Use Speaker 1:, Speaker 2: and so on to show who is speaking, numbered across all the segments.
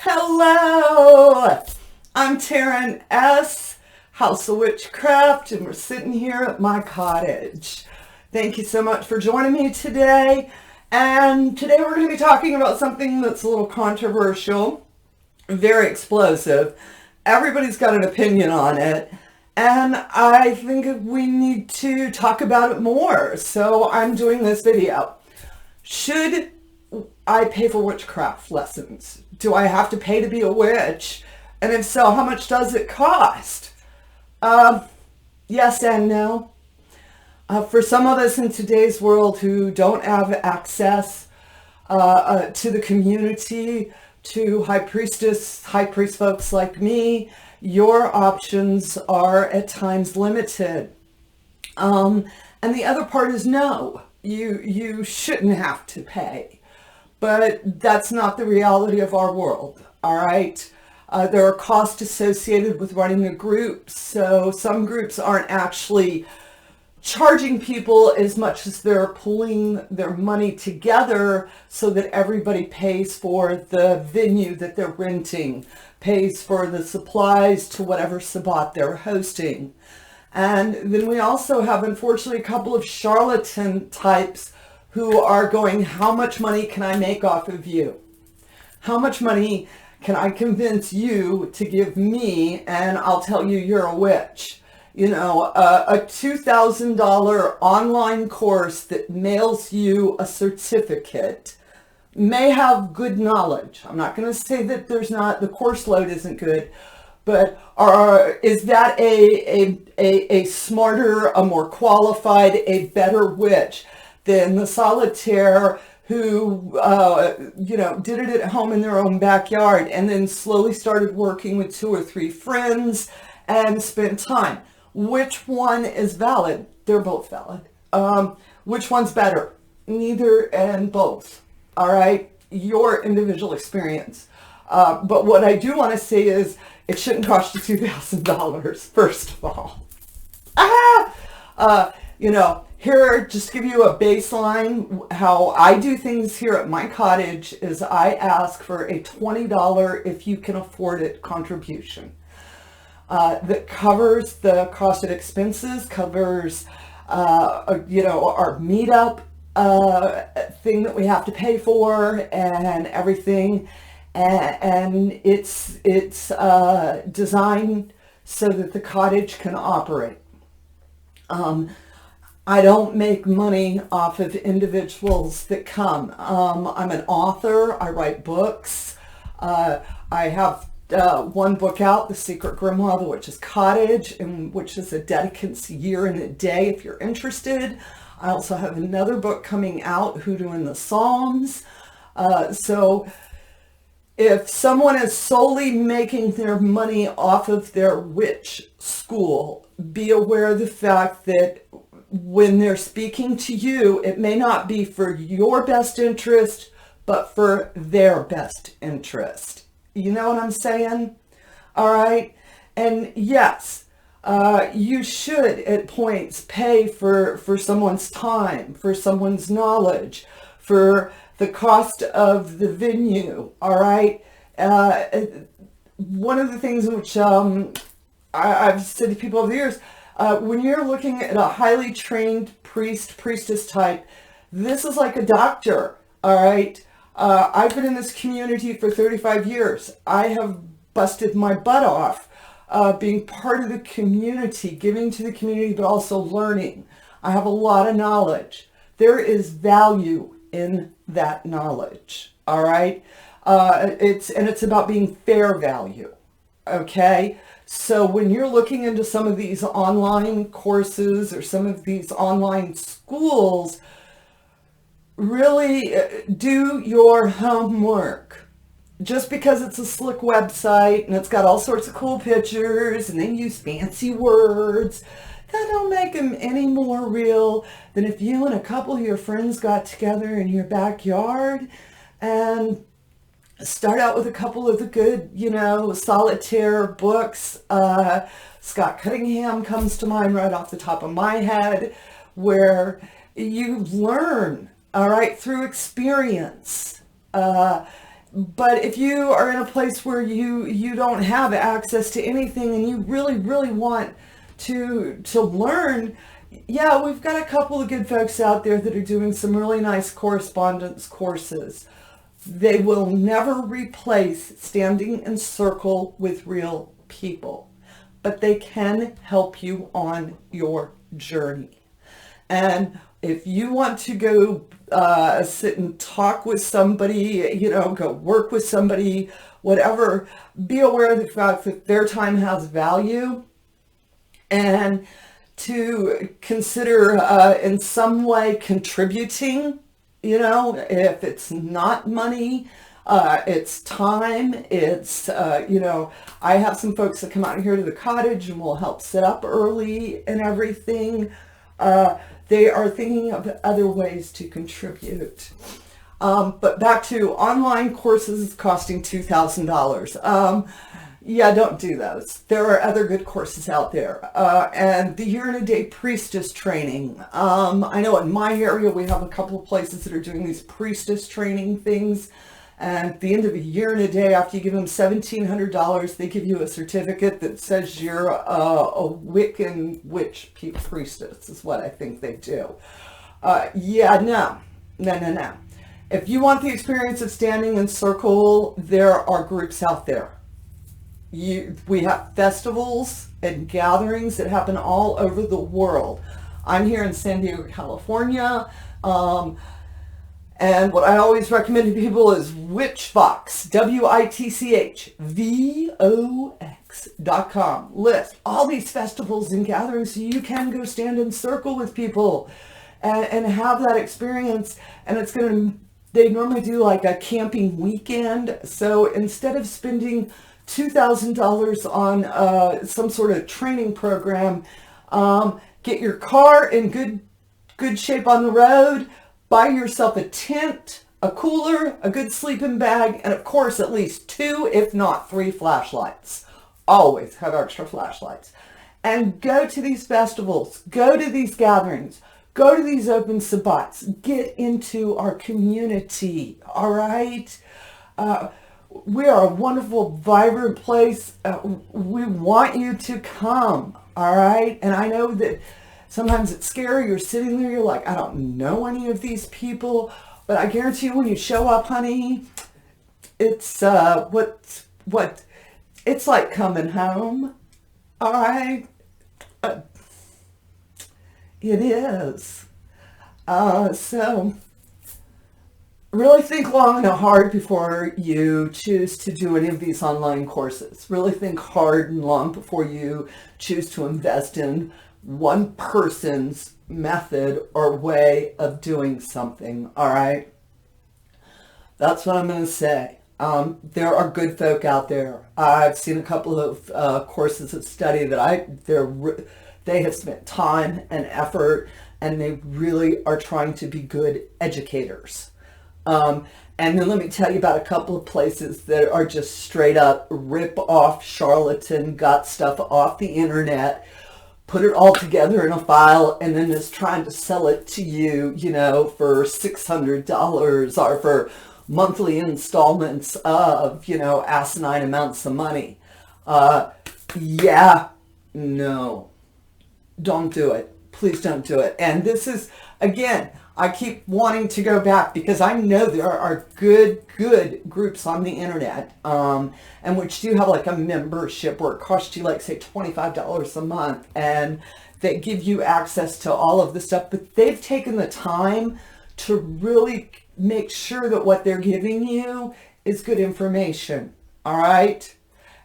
Speaker 1: Hello, I'm Taren S, House of Witchcraft, and we're sitting here at my cottage. Thank you so much for joining me today. And today we're going to be talking about something that's a little controversial, very explosive. Everybody's got an opinion on it, and I think we need to talk about it more. So I'm doing this video. Should I pay for witchcraft lessons? Do I have to pay to be a witch? And if so, how much does it cost? Yes and no. For some of us in today's world who don't have access to the community, to High Priestess, High Priest folks like me, your options are at times limited. And the other part is no, you shouldn't have to pay. But that's not the reality of our world, all right? There are costs associated with running a group, so some groups aren't actually charging people as much as they're pulling their money together so that everybody pays for the venue that they're renting, pays for the supplies to whatever sabbat they're hosting. And then we also have, unfortunately, a couple of charlatan types who are going, how much money can I make off of you? How much money can I convince you to give me, and I'll tell you you're a witch? You know, a $2,000 online course that mails you a certificate may have good knowledge. I'm not going to say that there's not, the course load isn't good, but is that a smarter, a more qualified, a better witch than the solitaire who, did it at home in their own backyard and then slowly started working with 2 or 3 friends and spent time? Which one is valid? They're both valid. Which one's better? Neither and both. All right? Your individual experience. But what I do want to say is it shouldn't cost you $2,000, first of all. Here, just to give you a baseline, how I do things here at my cottage is I ask for a $20 if you can afford it contribution. That covers the cost of expenses, covers, our meetup thing that we have to pay for and everything. And it's designed so that the cottage can operate. I don't make money off of individuals that come. I'm an author. I write books. I have one book out, The Secret Grimoire, The Witch's Cottage, which is a dedicant's year and a day if you're interested. I also have another book coming out, Hoodoo in the Psalms. So if someone is solely making their money off of their witch school, be aware of the fact that when they're speaking to you, it may not be for your best interest, but for their best interest. You know what I'm saying? All right. And yes, you should at points pay for someone's time, for someone's knowledge, for the cost of the venue. All right. One of the things which I've said to people over the years, when you're looking at a highly trained priestess type, this is like a doctor. All right. I've been in this community for 35 years. I have busted my butt off being part of the community, giving to the community, but also learning. I have a lot of knowledge. There is value in that knowledge. All right. It's about being fair value. Okay. So when you're looking into some of these online courses or some of these online schools, really do your homework. Just because it's a slick website and it's got all sorts of cool pictures and they use fancy words, that don't make them any more real than if you and a couple of your friends got together in your backyard and start out with a couple of the good, solitaire books. Scott Cunningham comes to mind right off the top of my head, where you learn, all right, through experience. But if you are in a place where you don't have access to anything and you really, really want to learn, yeah, we've got a couple of good folks out there that are doing some really nice correspondence courses. They will never replace standing in circle with real people, but they can help you on your journey. And if you want to go sit and talk with somebody, go work with somebody, whatever, be aware of the fact that their time has value, and to consider in some way contributing, if it's not money, it's time, it's, I have some folks that come out here to the cottage and will help set up early and everything. They are thinking of other ways to contribute. But back to online courses costing $2,000. Yeah, don't do those. There are other good courses out there. And the Year in a Day Priestess training. I know in my area we have a couple of places that are doing these priestess training things. And at the end of a year and a day, after you give them $1,700, they give you a certificate that says you're a Wiccan witch priestess, is what I think they do. No. If you want the experience of standing in circle, there are groups out there. We have festivals and gatherings that happen all over the world. I'm here in San Diego, California. And what I always recommend to people is Witchvox, WITCHVOX.com. List all these festivals and gatherings so you can go stand in circle with people and have that experience. And they normally do like a camping weekend. So instead of spending $2,000 on some sort of training program, get your car in good shape on the road, buy yourself a tent, a cooler, a good sleeping bag, and of course at least 2, if not 3 flashlights. Always have extra flashlights. And go to these festivals, go to these gatherings, go to these open sabbats, get into our community, all right? We are a wonderful, vibrant place. We want you to come, all right? And I know that sometimes it's scary. You're sitting there, you're like, I don't know any of these people. But I guarantee you when you show up, honey, it's it's like coming home. All right? It is. So really think long and hard before you choose to do any of these online courses. Really think hard and long before you choose to invest in one person's method or way of doing something, all right? That's what I'm going to say. There are good folk out there. I've seen a couple of courses of study that they have spent time and effort, and they really are trying to be good educators. And then let me tell you about a couple of places that are just straight up rip-off charlatan, got stuff off the internet, put it all together in a file, and then is trying to sell it to you, for $600 or for monthly installments of, asinine amounts of money. No, don't do it. Please don't do it. And this is, again, I keep wanting to go back because I know there are good groups on the internet, and which do have like a membership where it costs you like say $25 a month, and they give you access to all of the stuff, but they've taken the time to really make sure that what they're giving you is good information. All right.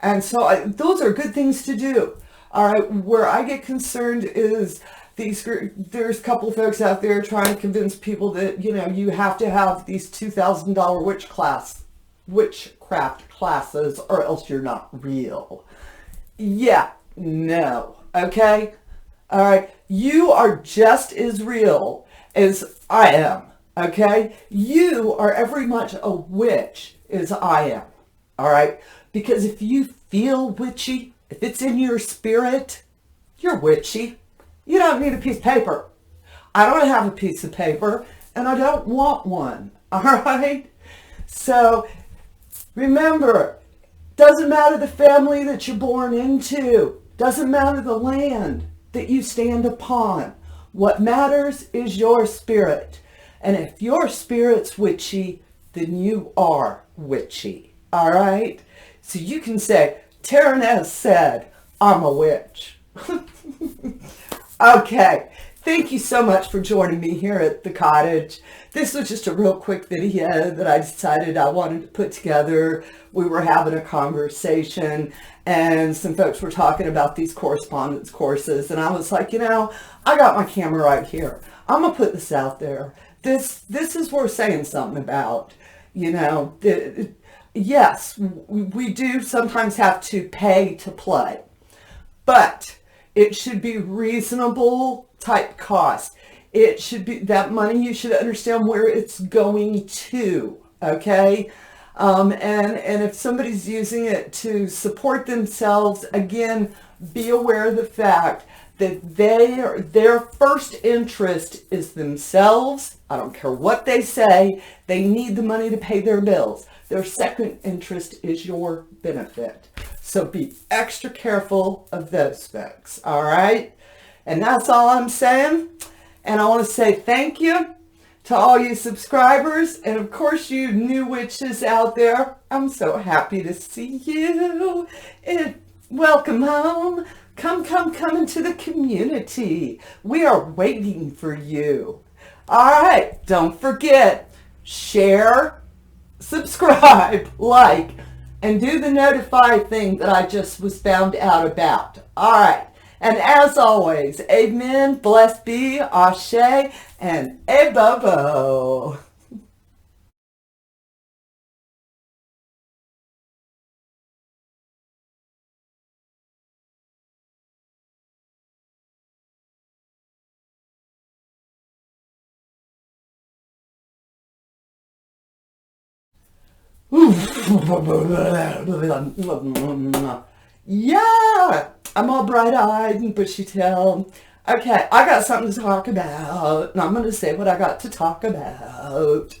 Speaker 1: And so those are good things to do. All right. Where I get concerned is there's a couple of folks out there trying to convince people that, you have to have these $2,000 witchcraft classes or else you're not real. Yeah, no. Okay. All right. You are just as real as I am. Okay. You are every much a witch as I am. All right. Because if you feel witchy, if it's in your spirit, you're witchy. You don't need a piece of paper. I don't have a piece of paper, and I don't want one. All right? So Remember, doesn't matter the family that you're born into. Doesn't matter the land that you stand upon. What matters is your spirit. And if your spirit's witchy, then you are witchy. All right? So you can say, Taren S said, I'm a witch. Okay. Thank you so much for joining me here at the cottage. This was just a real quick video that I decided I wanted to put together. We were having a conversation and some folks were talking about these correspondence courses. And I was like, I got my camera right here. I'm going to put this out there. This is worth saying something about. Yes, we do sometimes have to pay to play. But it should be reasonable type cost. It should be that money, you should understand where it's going to, okay? And if somebody's using it to support themselves, again, be aware of the fact that their first interest is themselves. I don't care what they say. They need the money to pay their bills. Their second interest is your benefit. So be extra careful of those folks, all right? And that's all I'm saying. And I want to say thank you to all you subscribers. And of course, you new witches out there. I'm so happy to see you. And welcome home. Come into the community. We are waiting for you. All right. Don't forget, share, subscribe, like, and do the notify thing that I just was found out about. All right. And as always, amen, blessed be, ashe, and ebobo. Yeah, I'm all bright-eyed and bushy-tailed. Okay, I got something to talk about, and I'm going to say what I got to talk about.